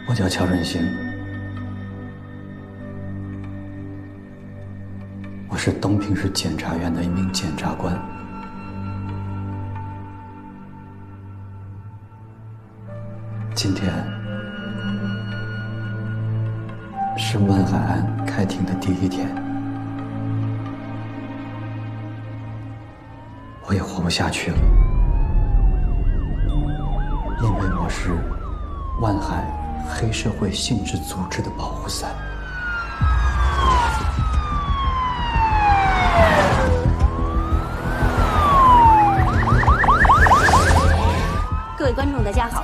我叫乔任兴，我是东平市检察院的一名检察官。今天是万海案开庭的第一天，我也活不下去了，因为我是万海黑社会性质组织的保护伞。各位观众，大家好，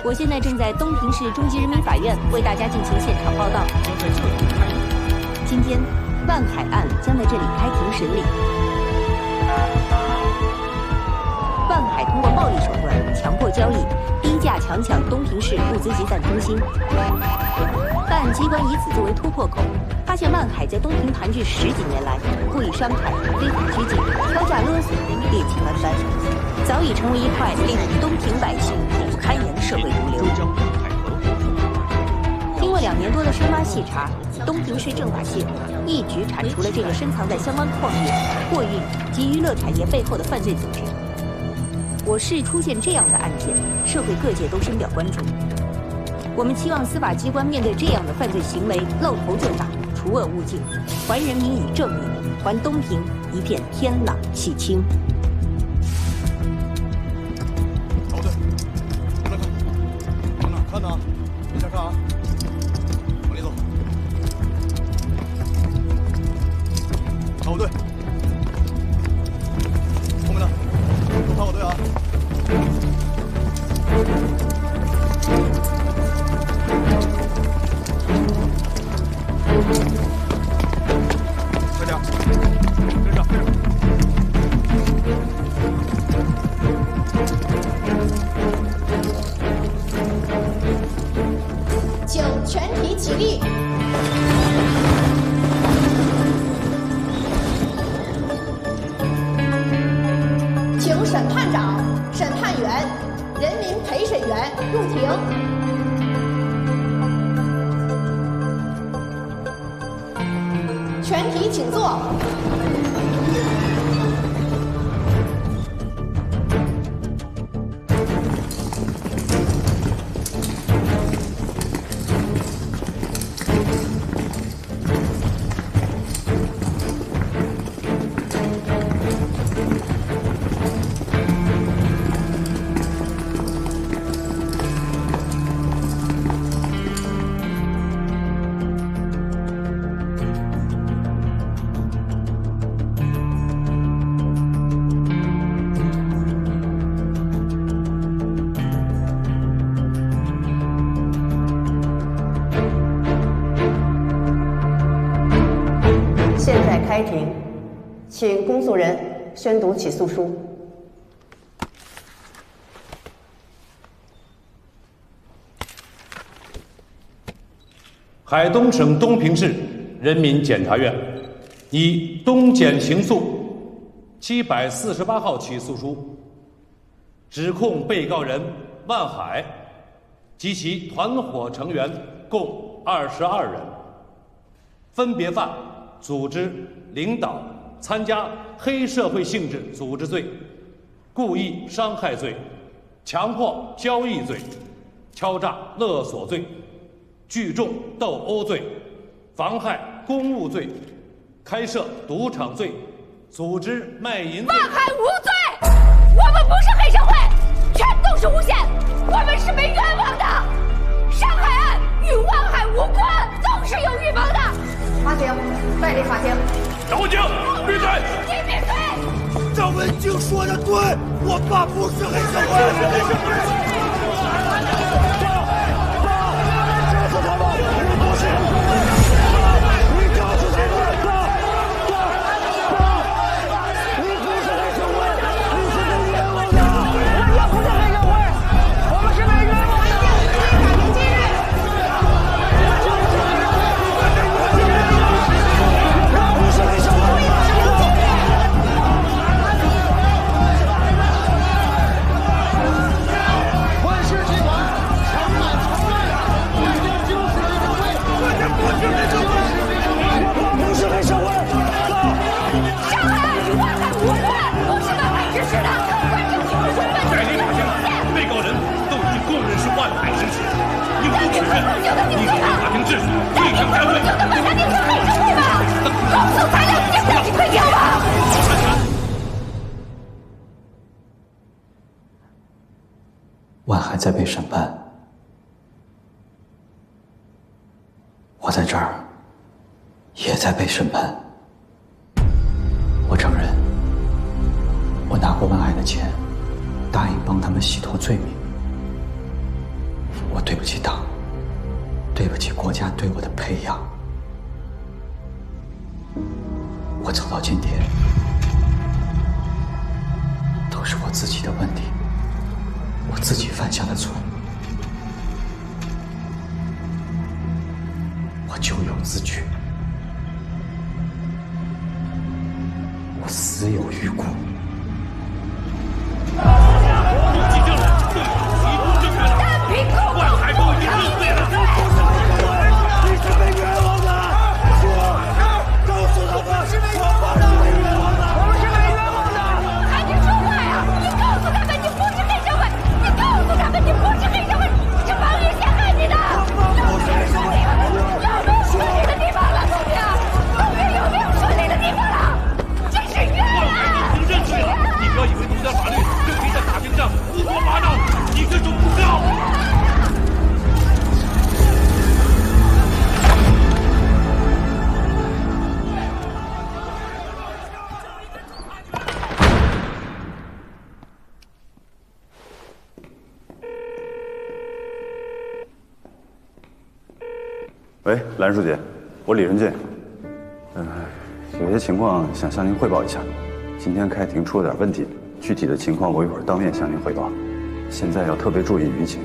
我现在正在东平市中级人民法院为大家进行现场报道。今天，万海案将在这里开庭审理。万海通过暴力手段强迫交易，低价强抢东平市物资集散中心。办案机关以此作为突破口，发现万海在东平盘踞10几年来，故意伤害、非法拘禁、挑诈勒索、劣迹斑斑，早已成为一块令东平百姓苦不堪言的社会毒瘤。经过2年多的深挖细查，东平市政法系统一举铲除了这个深藏在相关矿业、货运及娱乐产业背后的犯罪组织。我市出现这样的案件，社会各界都深表关注。我们期望司法机关面对这样的犯罪行为，露头就打，除恶务尽，还人民以正义，还东平一片天朗气清。找对，往那看，往哪看呢？别瞎看啊！往里走。找对，后面的都排好队啊！快点，跟上，跟上。请全体起立。请审判长、审判员、人民陪审员入庭。全体请坐。现在开庭，请公诉人宣读起诉书。海东省东平市人民检察院以东检刑诉748号起诉书，指控被告人万海及其团伙成员共22人，分别犯组织、领导、参加黑社会性质组织罪、故意伤害罪、强迫交易罪、敲诈勒索罪、聚众斗殴罪、妨害公务罪、开设赌场罪、组织卖淫罪。万海无罪，我们不是黑社会，全都是诬陷，我们是被冤枉的。伤害案与万海无关，都是有预谋的。法庭，代理法庭。张文静，闭嘴！你闭嘴！张文静说的对，我爸不是黑社会。万海在被审判，我在这儿也在被审判。我承认，我拿过万海的钱，答应帮他们洗脱罪名。我对不起党，对不起国家对我的培养。我走到今天，都是我自己的问题，我自己犯下的错，我咎由自取，我死有余辜。万海都已经认罪了，你是被冤枉的！告诉他们，是被冤枉的！我们是被冤枉的！赶紧说话呀！你告诉他们你不是黑社会，你告诉他们你不是黑社会，是王玉贤害你的！有没有说理的地方了？同志，同志有没有说理的地方了？这是冤案！你认罪了！你不要以为动点法律就可以在法庭上胡说八道，你这种不告！喂，兰书记，我李仁俊。有些情况想向您汇报一下。今天开庭出了点问题，具体的情况我一会儿当面向您汇报。现在要特别注意舆情，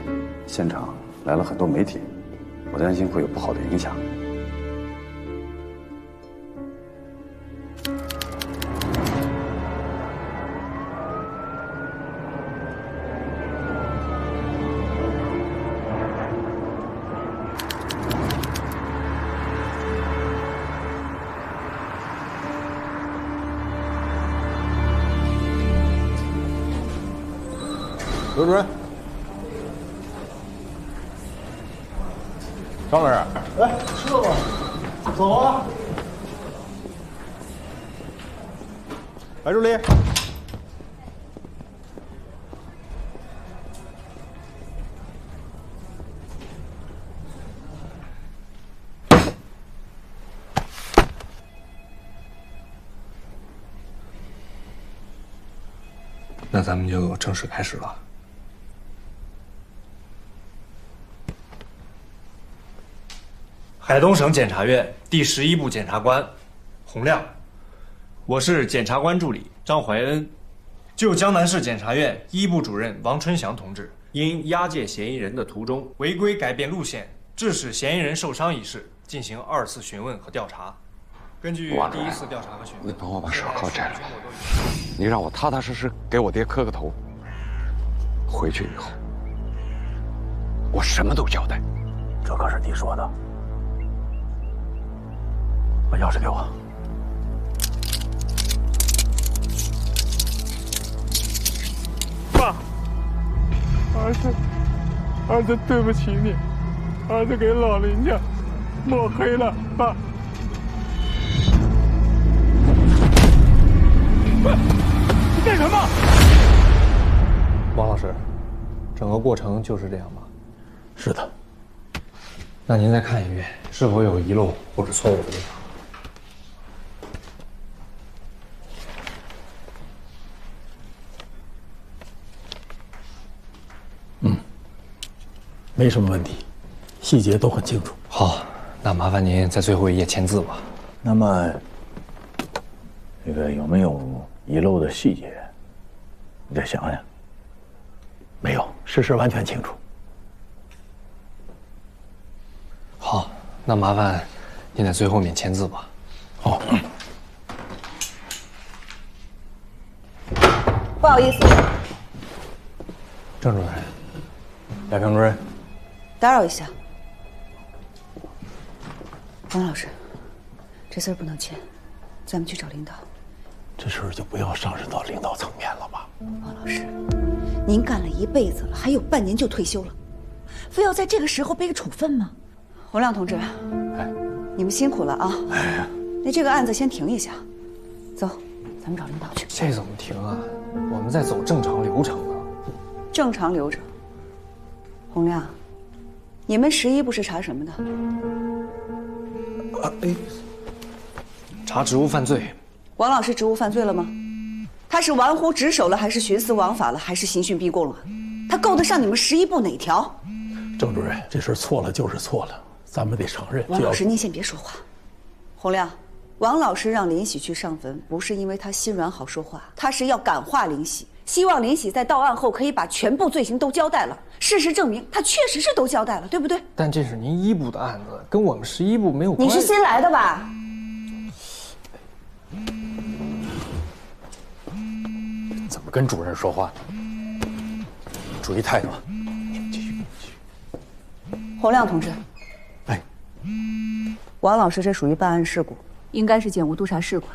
现场来了很多媒体，我担心会有不好的影响。刘主任，张老师，哎，吃了吗？走啊！白助理，那咱们就正式开始了。海东省检察院第11部检察官洪亮，我是检察官助理张怀恩，就江南市检察院1部主任王春祥同志因押解嫌疑人的途中违规改变路线，致使嫌疑人受伤一事进行2次询问和调查。根据第1次调查和询问，你帮我把手铐摘了吧，你让我踏踏实实给我爹磕个头。回去以后，我什么都交代。这可是你说的。把钥匙给我。爸，儿子对不起你，儿子给老人家抹黑了，爸。你干什么？王老师，整个过程就是这样吗？是的。那您再看一遍，是否有遗漏或者错误的地方？没什么问题，细节都很清楚。好，那麻烦您在最后一页签字吧。那么，这个有没有遗漏的细节？你再想想。没有，事实完全清楚。好，那麻烦您在最后面签字吧。好。不好意思，郑主任，亚平主任，打扰一下，王老师，这事儿不能签，咱们去找领导。这事儿就不要上升到领导层面了吧？王老师，您干了一辈子了，还有半年就退休了，非要在这个时候背个处分吗？洪亮同志，你们辛苦了啊！那这个案子先停一下，走，咱们找领导去。这怎么停啊？我们在走正常流程呢。正常流程，洪亮，你们11部是查什么的？查职务犯罪。王老师职务犯罪了吗？他是玩忽职守了，还是徇私枉法了，还是刑讯逼供了？他够得上你们11部哪条？郑主任，这事错了就是错了，咱们得承认。王老师，您先别说话。洪亮，王老师让林喜去上坟，不是因为他心软好说话，他是要感化林喜，希望林喜在到案后可以把全部罪行都交代了。事实证明，他确实是都交代了，对不对？但这是您1部的案子，跟我们11部没有关系。你是新来的吧？怎么跟主任说话呢？注意态度。继续。洪亮同志，哎，王老师这属于办案事故，应该是检务督察室管。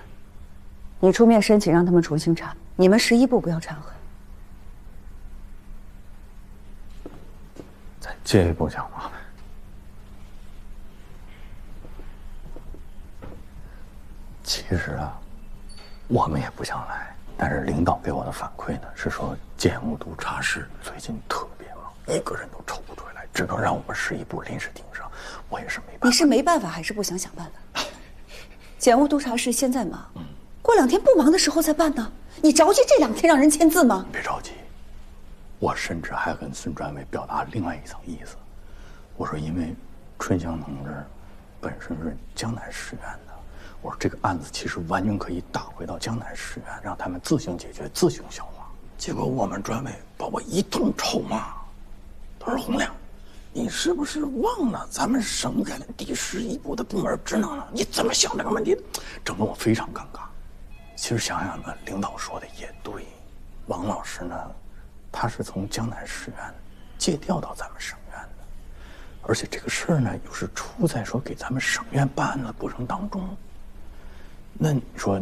你出面申请让他们重新查，你们11部不要掺和。再进一步讲话。其实啊，我们也不想来，但是领导给我的反馈呢是说，检务督察室最近特别忙，一个人都抽不出来，只能让我们11部临时盯上。我也是没办法。你是没办法还是不想想办法？检务督察室现在忙，过2天不忙的时候再办呢。你着急这2天让人签字吗？别着急，我甚至还跟孙专委表达另外一层意思。我说，因为春香同志本身是江南市院的，我说这个案子其实完全可以打回到江南市院，让他们自行解决、自行消化。结果我们专委把我一通臭骂，他说：“洪亮，你是不是忘了咱们省院第11部的部门职能了？你怎么想这个问题？”整得我非常尴尬。其实想想呢，领导说的也对，王老师呢，他是从江南市院借调到咱们省院的，而且这个事儿呢，又是出在说给咱们省院办案的过程当中。那你说，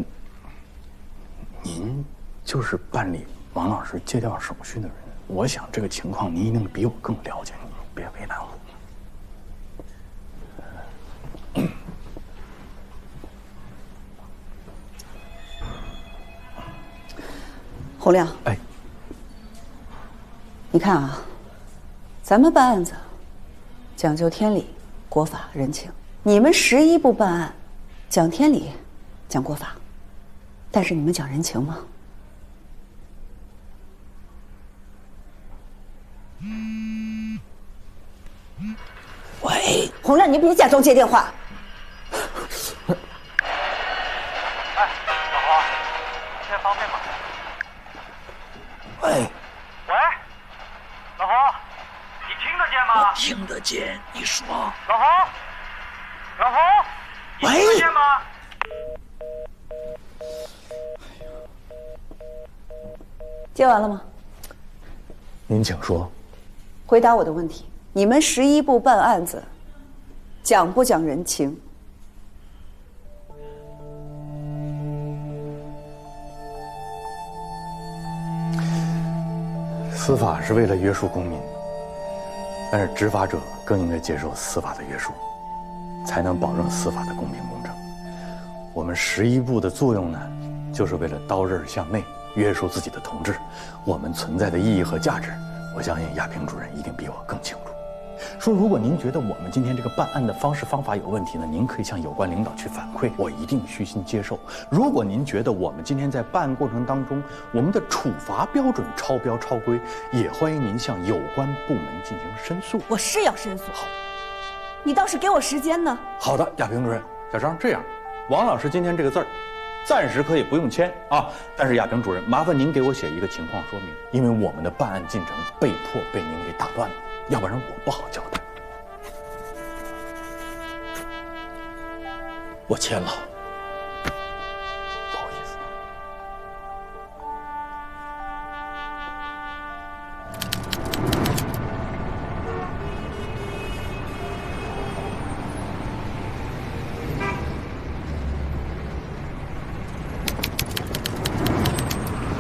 您就是办理王老师借调手续的人，我想这个情况您一定比我更了解，你别为难我。洪亮，哎，你看啊，咱们办案子讲究天理、国法、人情，你们11部办案讲天理、讲国法，但是你们讲人情吗？喂，洪亮，你别假装接电话。哎，老何，现在方便吗？喂，老何，你听得见吗？我听得见，你说。老何，你听得见吗？接完了吗？您请说。回答我的问题，你们11部办案子，讲不讲人情？司法是为了约束公民，但是执法者更应该接受司法的约束，才能保证司法的公平公正。我们11部的作用呢，就是为了刀刃向内约束自己的同志，我们存在的意义和价值，我相信亚平主任一定比我更清楚。说如果您觉得我们今天这个办案的方式方法有问题呢，您可以向有关领导去反馈，我一定虚心接受。如果您觉得我们今天在办案过程当中，我们的处罚标准超标超规，也欢迎您向有关部门进行申诉。我是要申诉。好，你倒是给我时间呢。好的，亚平主任，小张，这样，王老师今天这个字儿，暂时可以不用签啊，但是亚平主任，麻烦您给我写一个情况说明，因为我们的办案进程被迫被您给打断了，要不然我不好交代。我签了，不好意思。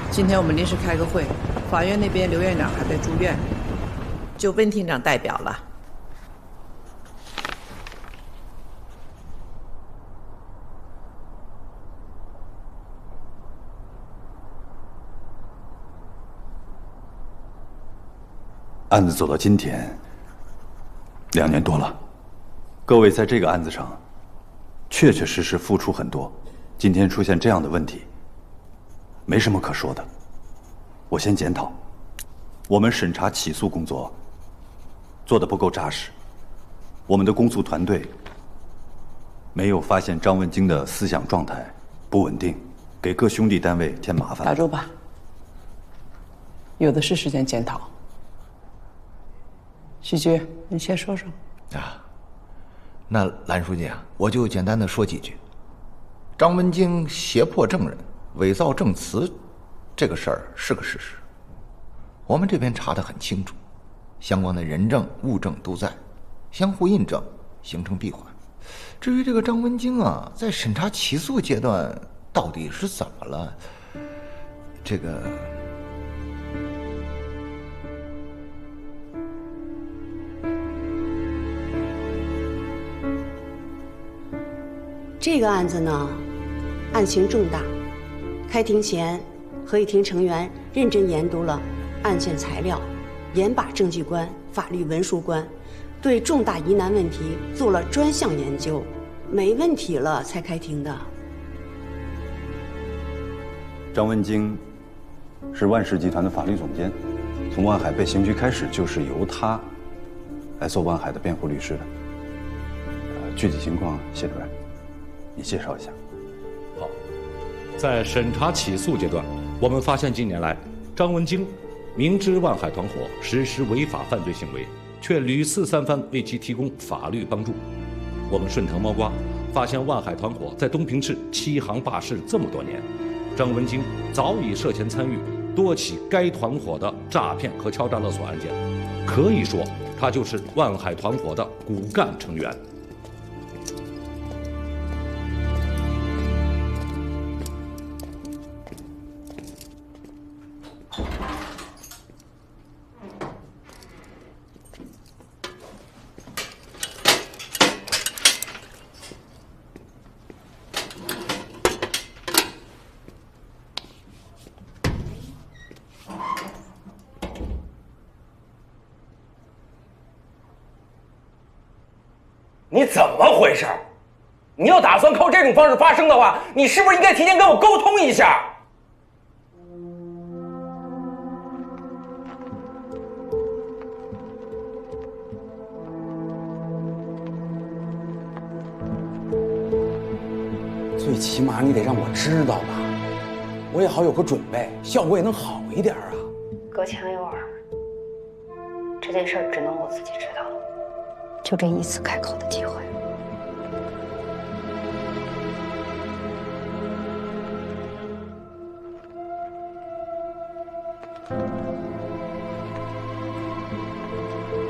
今天我们临时开个会，法院那边刘院长还在住院，就温厅长代表了。案子走到今天， 2年多了，各位在这个案子上确确实实付出很多，今天出现这样的问题，没什么可说的。我先检讨，我们审查起诉工作做得不够扎实，我们的公诉团队没有发现张文京的思想状态不稳定，给各兄弟单位添麻烦。打住吧，有的是时间检讨。许局，你先说说。那蓝书记啊，我就简单的说几句。张文京胁迫证人、伪造证词，这个事儿是个事实，我们这边查得很清楚，相关的人证、物证都在，相互印证，形成闭环。至于这个张文京啊，在审查起诉阶段到底是怎么了，这个。这个案子呢，案情重大。开庭前，合议庭成员认真研读了案件材料，严把证据关、法律文书关，对重大疑难问题做了专项研究，没问题了才开庭的。张文京是万氏集团的法律总监，从万海被刑拘开始，就是由他来做万海的辩护律师的。具体情况，谢主任，你介绍一下。好，在审查起诉阶段，我们发现近年来张文京明知万海团伙实施违法犯罪行为，却屡次三番为其提供法律帮助。我们顺藤摸瓜，发现万海团伙在东平市欺行霸市这么多年，张文京早已涉嫌参与多起该团伙的诈骗和敲诈勒索案件，可以说他就是万海团伙的骨干成员。你怎么回事？你要打算靠这种方式发声的话，你是不是应该提前跟我沟通一下？最起码你得让我知道吧，我也好有个准备，效果也能好一点啊。隔墙有耳，这件事儿只能我自己知道。就这一次开口的机会。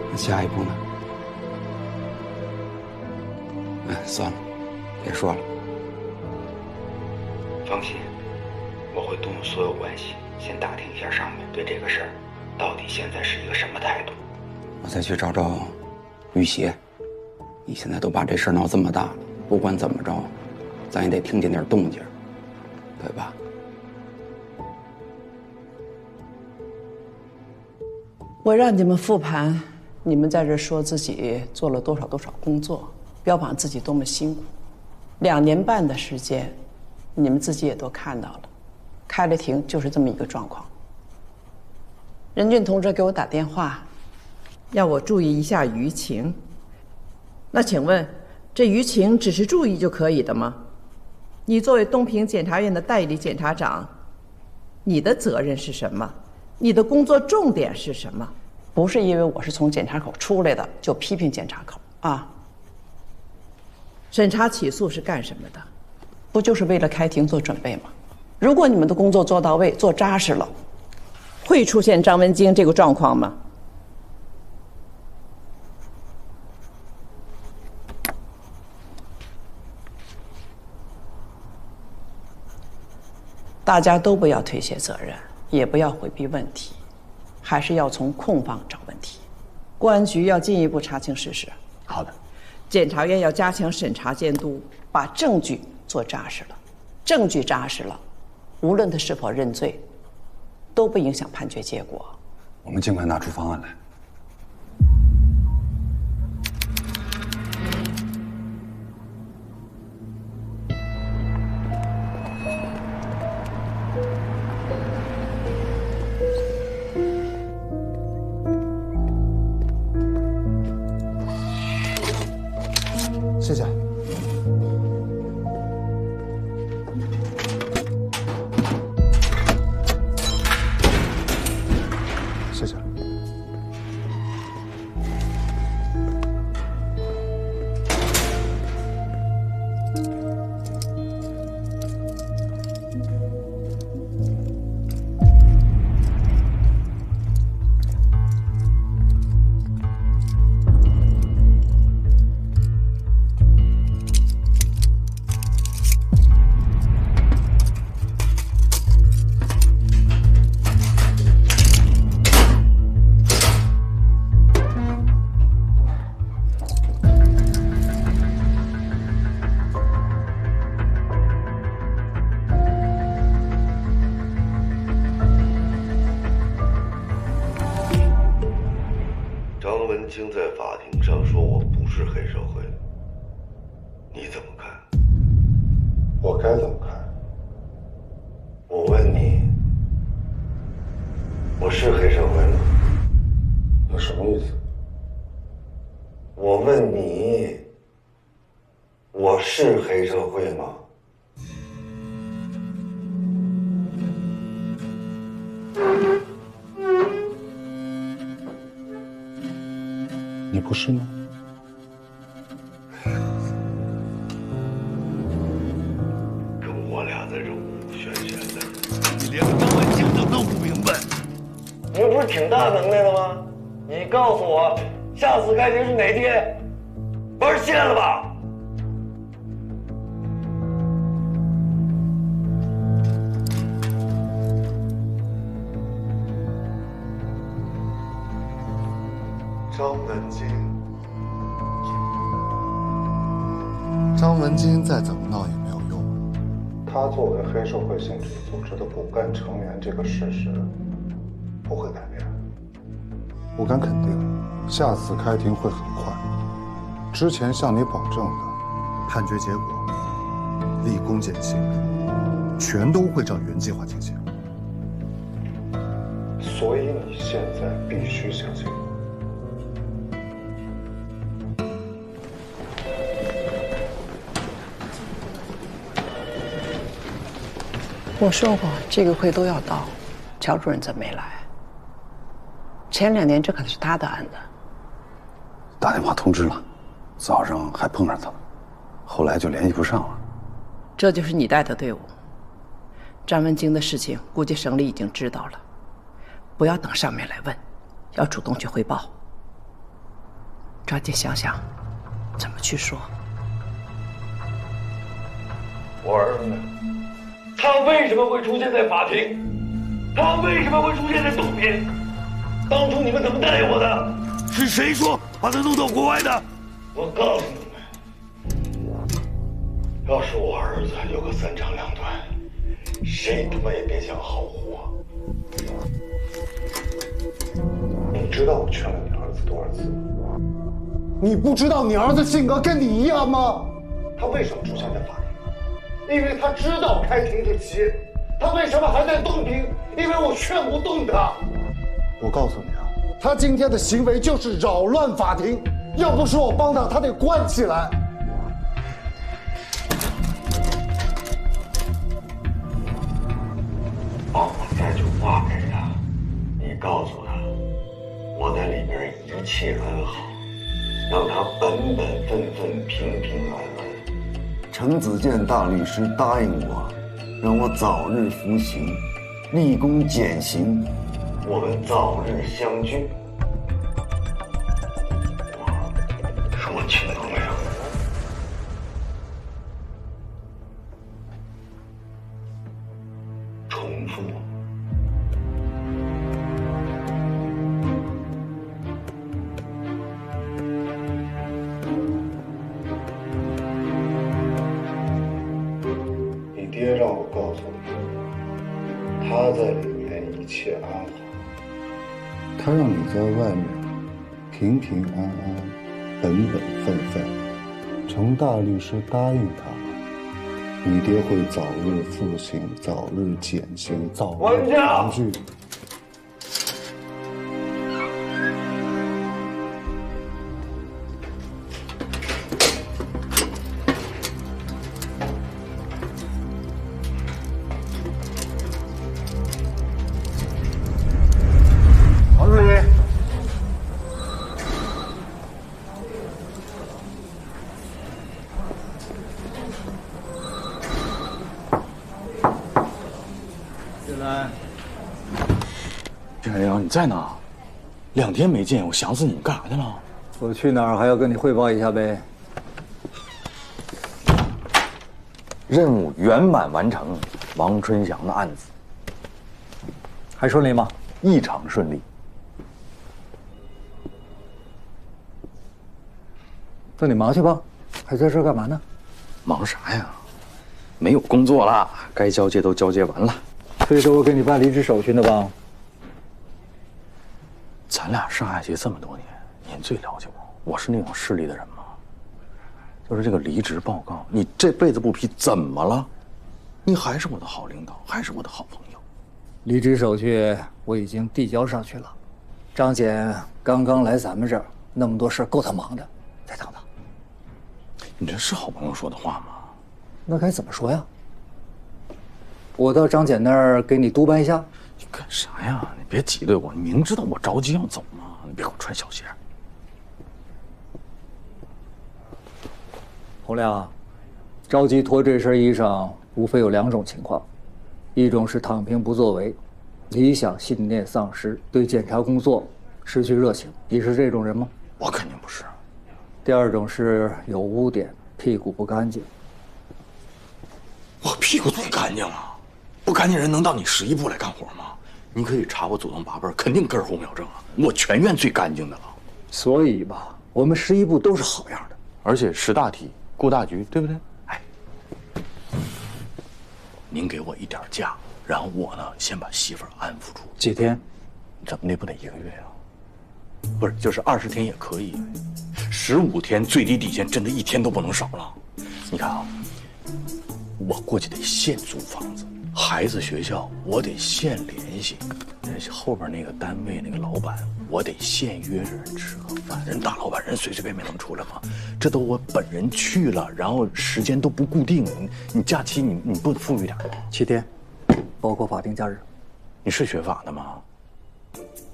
那下一步呢？算了，别说了。放心，我会动用所有关系，先打听一下上面对这个事儿到底现在是一个什么态度。我再去找找玉邪，你现在都把这事儿闹这么大了，不管怎么着，咱也得听见点动静，对吧？我让你们复盘，你们在这说自己做了多少工作，标榜自己多么辛苦。2年半的时间，你们自己也都看到了，开了庭就是这么一个状况。任俊同志给我打电话，要我注意一下舆情。那请问，这舆情只是注意就可以的吗？你作为东平检察院的代理检察长，你的责任是什么？你的工作重点是什么？不是因为我是从检察口出来的就批评检察口啊。审查起诉是干什么的？不就是为了开庭做准备吗？如果你们的工作做到位、做扎实了，会出现张文京这个状况吗？大家都不要推卸责任，也不要回避问题，还是要从控方找问题。公安局要进一步查清事实。好的。检察院要加强审查监督，把证据做扎实了。证据扎实了，无论他是否认罪，都不影响判决结果。我们尽快拿出方案来。谢谢。谢谢。张文清在法庭上说我不是黑社会，你怎么看？我该怎么看？我问你，我是黑社会吗？有什么意思？我问你，我是黑社会吗？你不是吗？跟我俩在这无玄玄的，你连个张文清都弄不明白。你不是挺大能耐的吗？你告诉我，下次开庭是哪天？玩线了吧？张文京再怎么闹也没有用，他作为黑社会性质组织的骨干成员，这个事实不会改变。我敢肯定，下次开庭会很快。之前向你保证的判决结果、立功减刑，全都会照原计划进行。所以你现在必须相信我。我说过这个会都要到，乔主任怎么没来？前2年这可是他的案子。打电话通知了，早上还碰上他了，后来就联系不上了。这就是你带的队伍。张文京的事情，估计省里已经知道了，不要等上面来问，要主动去汇报。抓紧想想，怎么去说。我儿子呢？他为什么会出现在法庭？他为什么会出现在东边？当初你们怎么答应我的？是谁说把他弄到国外的？我告诉你们，要是我儿子有个3长2短，谁他妈也别想好活。你知道我劝了你儿子多少次吗？你不知道你儿子性格跟你一样吗？他为什么出现在法庭？因为他知道开庭是急。他为什么还在东平？因为我劝不动他。我告诉你啊，他今天的行为就是扰乱法庭，要不是我帮他，他得关起来。把我这句话给他，你告诉他，我在里边一切安好，让他本本分分、平平安安。程子健大律师答应我，让我早日服刑，立功减刑，我们早日相聚。我说清楚没有？重复。你爹让我告诉你，他在里面一切安好，他让你在外面平平安安、本本分分。程大律师答应他了，你爹会早日服刑，早日减刑，早日团聚。在呢？2天没见，我想死你，干啥去了？我去哪儿还要跟你汇报一下呗。任务圆满完成，王春祥的案子还顺利吗？异常顺利。那你忙去吧，还在这儿干嘛呢？忙啥呀？没有工作了，该交接都交接完了。这是我给你办离职手续呢吧？咱俩上下级这么多年，您最了解我是那种势利的人吗？就是这个离职报告，你这辈子不批怎么了？你还是我的好领导，还是我的好朋友。离职手续我已经递交上去了。张检刚刚来咱们这儿，那么多事够他忙的，再等等。你这是好朋友说的话吗？那该怎么说呀？我到张检那儿给你督办一下。你干啥呀？你别挤兑我，你明知道我着急要走吗？你别给我穿小鞋。洪亮，着急脱这身衣裳，无非有2种情况：一种是躺平不作为，理想信念丧失，对检查工作失去热情。你是这种人吗？我肯定不是。第2种是有污点，屁股不干净。我屁股最干净了，不干净人能到你11部来干活吗？你可以查我祖宗8辈，肯定根红苗正啊！我全院最干净的了。所以吧，我们11部都是好样的，而且识大体、顾大局，对不对？哎，您给我一点假，然后我呢，先把媳妇儿安抚住。几天？怎么的不得1个月啊？不是，就是20天也可以，15天最低底线，真的1天都不能少了。你看啊，我过去得现租房子，孩子学校我得现联系，后边那个单位那个老板我得现约着人吃个饭，人大老板人随随便便能出来吗？这都我本人去了，然后时间都不固定，你假期你不富裕点？7天，包括法定假日。你是学法的吗？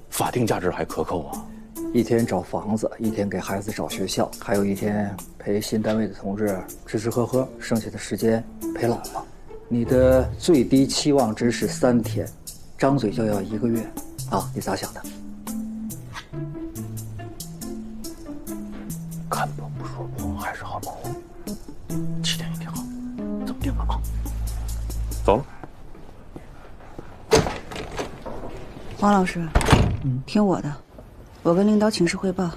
法定假日还克扣啊？1天找房子，1天给孩子找学校，还有1天陪新单位的同志吃吃喝喝，剩下的时间陪老婆。你的最低期望值是3天，张嘴就要1个月，啊，你咋想的？看破不说破，还是好朋友。7天1天好，这么定了啊？走了。王老师，听我的。我跟领导请示汇报，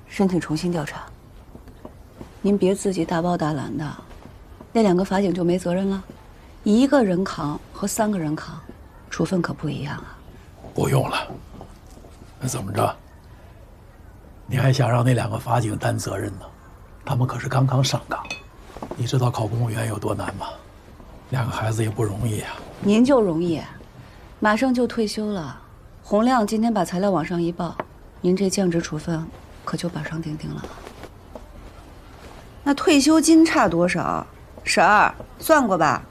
申请重新调查。您别自己大包大揽的，那2个法警就没责任了？1个人扛和3个人扛，处分可不一样啊。不用了，那怎么着？你还想让那2个法警担责任呢？他们可是刚刚上岗，你知道考公务员有多难吗？2个孩子也不容易啊。您就容易，马上就退休了。洪亮今天把材料往上一报，您这降职处分可就板上钉钉了。那退休金差多少？婶儿算过吧？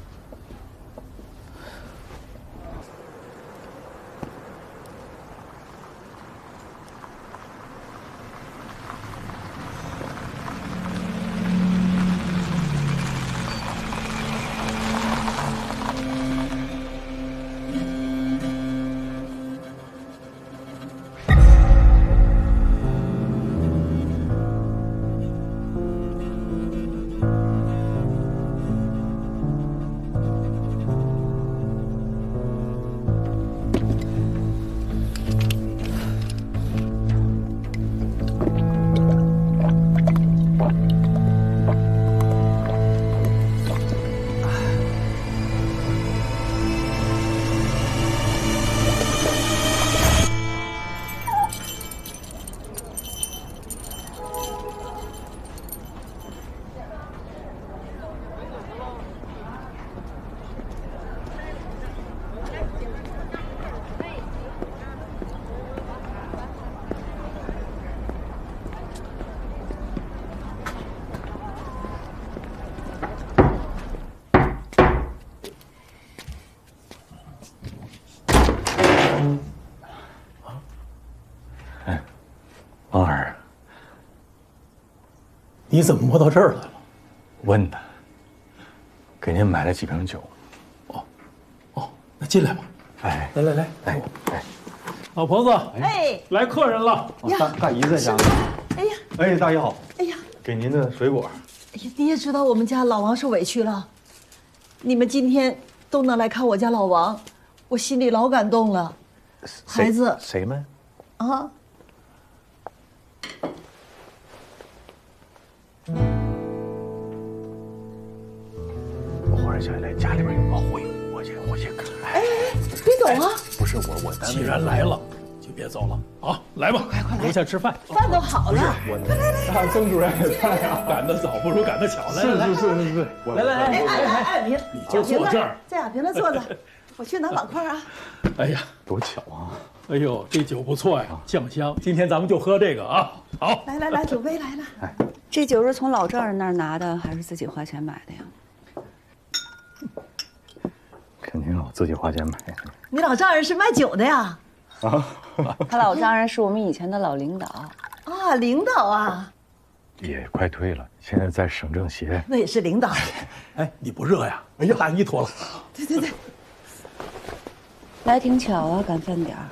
王儿，你怎么摸到这儿来了？问的，给您买了几瓶酒。那进来吧。哎，来，哎，老婆子，哎，来客人了。大姨在家呢。哎呀，哎，大姨好。哎呀，给您的水果。哎呀，你也知道我们家老王受委屈了，你们今天都能来看我家老王，我心里老感动了。孩子，谁们？啊。我忽然想起来，家里边有个会，我去看。哎，别走啊！不是我单位。既然来了，就别走了啊！来吧，快留下吃饭。饭都好了。我曾主任也在啊。赶得早不如赶得巧。来，是。哎，你就坐这儿，在雅萍那坐着，我去拿碗筷啊。哎呀，多巧啊！哎呦，这酒不错呀，酱香。今天咱们就喝这个啊。好，来，酒杯来了。这酒是从老丈人那儿拿的，还是自己花钱买的呀？肯定我自己花钱买的。你老丈人是卖酒的呀？啊，他老丈人是我们以前的老领导。啊，领导啊。也快退了，现在在省政协。那也是领导。哎，你不热呀？哎呀，大衣脱了。对。来挺巧啊，赶饭点儿。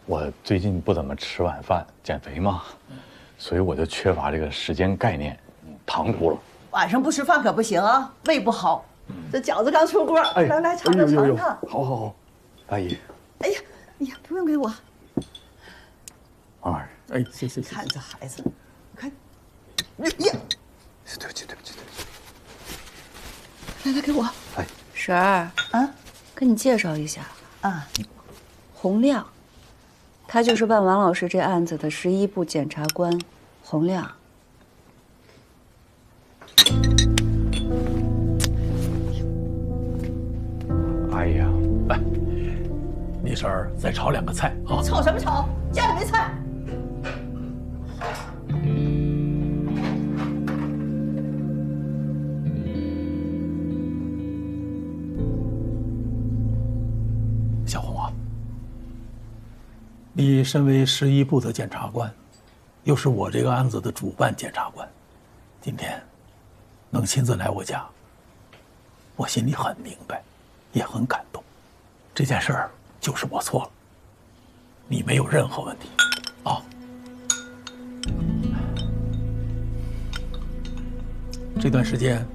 我最近不怎么吃晚饭，减肥嘛，所以我就缺乏这个时间概念，唐突了。晚上不吃饭可不行啊，胃不好。这饺子刚出锅，来尝尝。好，大姨。哎呀，不用给我。王二，哎，谢。看这孩子，看，呀，对不起。来给我。哎，婶儿啊，跟你介绍一下啊，洪亮，他就是办王老师这案子的11部检察官，洪亮。哎呀，来，你婶儿再炒2个菜啊！炒什么炒？家里没菜。小红啊，你身为11部的检察官，又是我这个案子的主办检察官，今天能亲自来我家，我心里很明白，也很感动。这件事儿就是我错了，你没有任何问题，啊。这段时间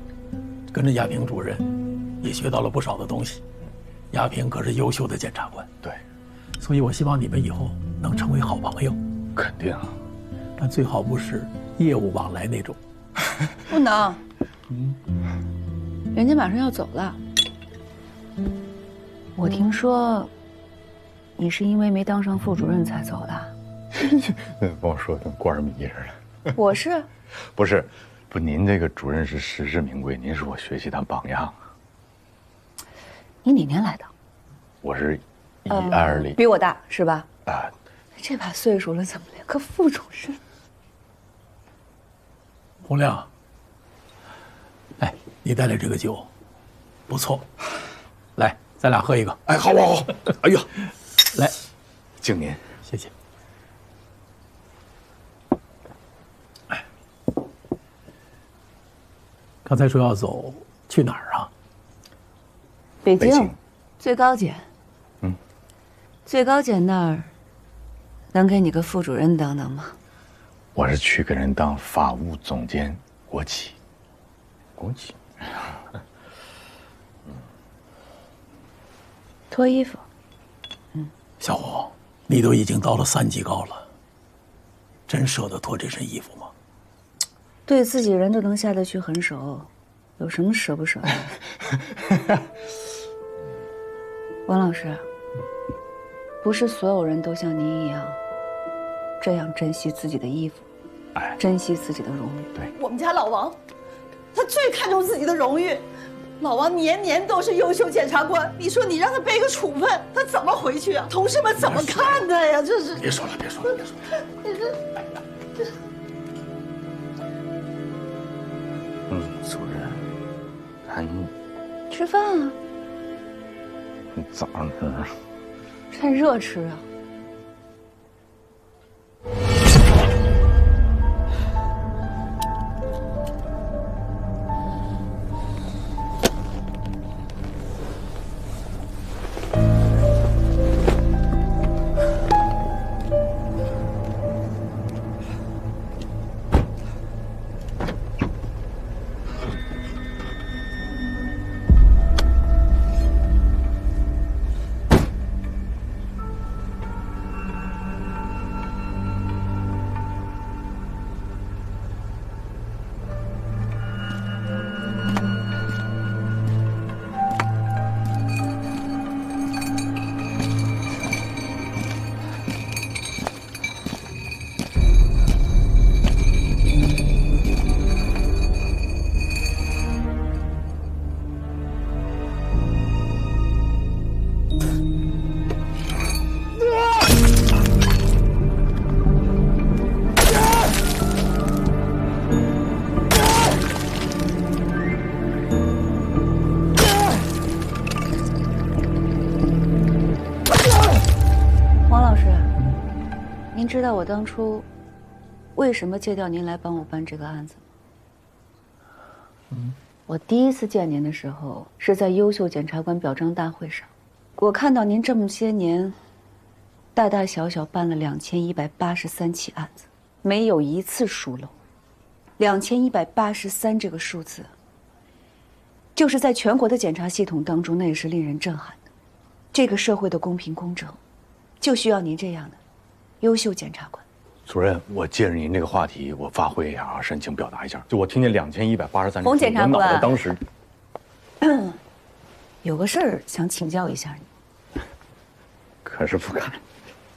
跟着亚萍主任，也学到了不少的东西。亚萍可是优秀的检察官，对，所以我希望你们以后能成为好朋友。肯定，但最好不是业务往来那种。不能，人家马上要走了。我听说，你是因为没当上副主任才走的。跟我说跟官儿迷似的。我是，不是，您这个主任是实至名归，您是我学习的榜样。你哪年来的？我是120，比我大是吧？啊，这把岁数了，怎么连个副主任？洪亮，哎，你带来这个酒，不错，来，咱俩喝一个。哎，好。哎呀，来，敬您，谢谢。哎，刚才说要走，去哪儿啊？北京，最高检。最高检那儿能给你个副主任当当吗？我是去给人当法务总监，国企。脱衣服。小红，你都已经到了3级高了，真舍得脱这身衣服吗？对自己人都能下得去狠手，有什么舍不舍的？王老师，不是所有人都像您一样，这样珍惜自己的衣服，珍惜自己的荣誉。对，我们家老王，他最看重自己的荣誉。老王年年都是优秀检察官，你说你让他背个处分，他怎么回去啊？同事们怎么看他呀？这是。别说了。你这。主任，看你吃饭啊。早上吃。趁热吃啊。知道我当初为什么借调您来帮我办这个案子吗？我第一次见您的时候是在优秀检察官表彰大会上，我看到您这么些年，大大小小办了2183起案子，没有一次疏漏。2183这个数字，就是在全国的检察系统当中，那也是令人震撼的。这个社会的公平公正，就需要您这样的优秀检察官。主任，我借着您这个话题，我发挥一下啊，申请表达一下。就我听见2183，洪检察官，我脑袋当时有个事儿想请教一下你。可是不敢。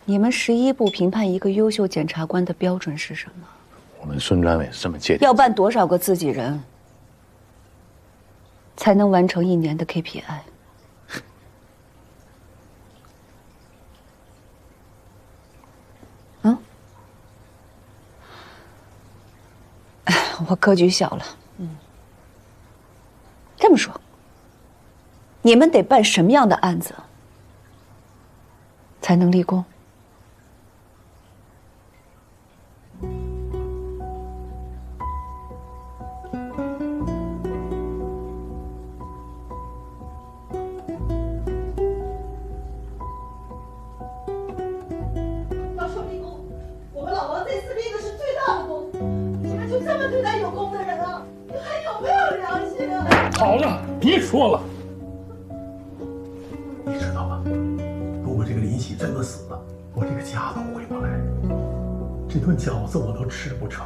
你们11部评判一个优秀检察官的标准是什么？我们孙专委是这么界定。要办多少个自己人，才能完成1年的 KPI？我格局小了。这么说，你们得办什么样的案子才能立功？要说立功，我们老王这次立的是最大的功。你们就这么对待有功的人啊？你还有没有良心啊？好了，别说了。你知道吗？如果这个林喜真的死了，我这个家都回不来，这顿饺子我都吃不成。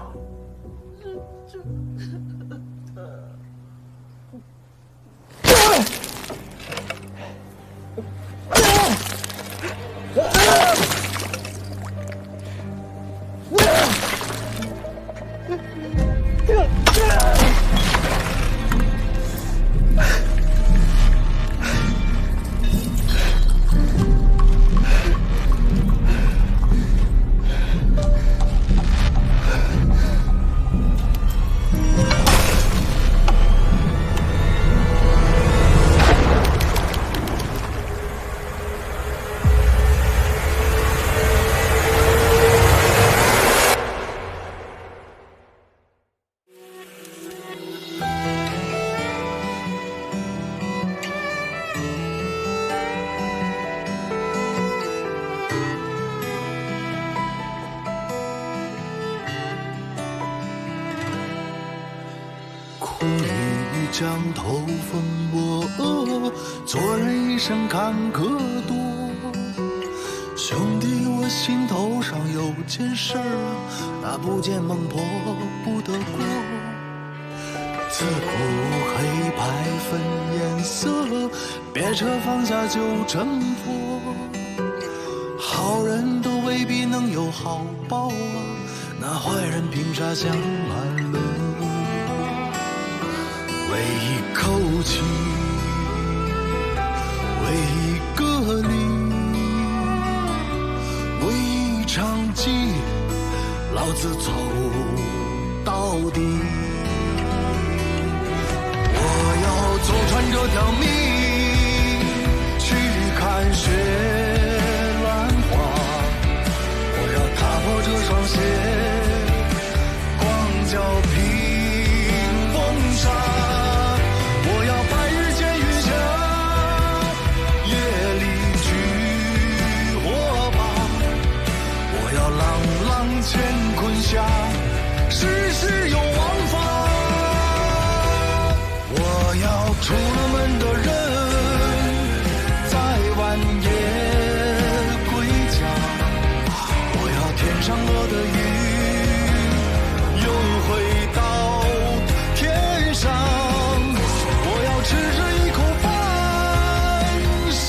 苦雨将头风波，做人一生坎坷多。兄弟，我心头上有件事儿，那不见孟婆不得过。自古黑白分颜色，别扯放下就成佛。好人都未必能有好报啊，那坏人凭啥享安乐？为一口气，为一个理，为一场棋，老子走到底。我要走穿这条命，去看雪乱花。我要踏破这双鞋，光脚平风沙。乾坤下，世事有王法。我要出了门的人，在晚夜归家。我要天上落的雨，又回到天上。我要吃着一口饭，守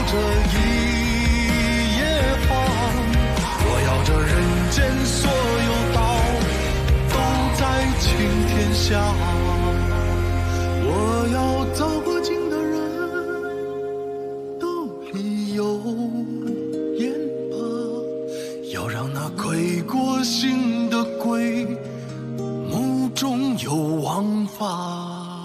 着一夜荒。我要这人间所有道都在青天下，我要造过境的人兜里有盐巴，要让那亏过心的鬼目中有王法。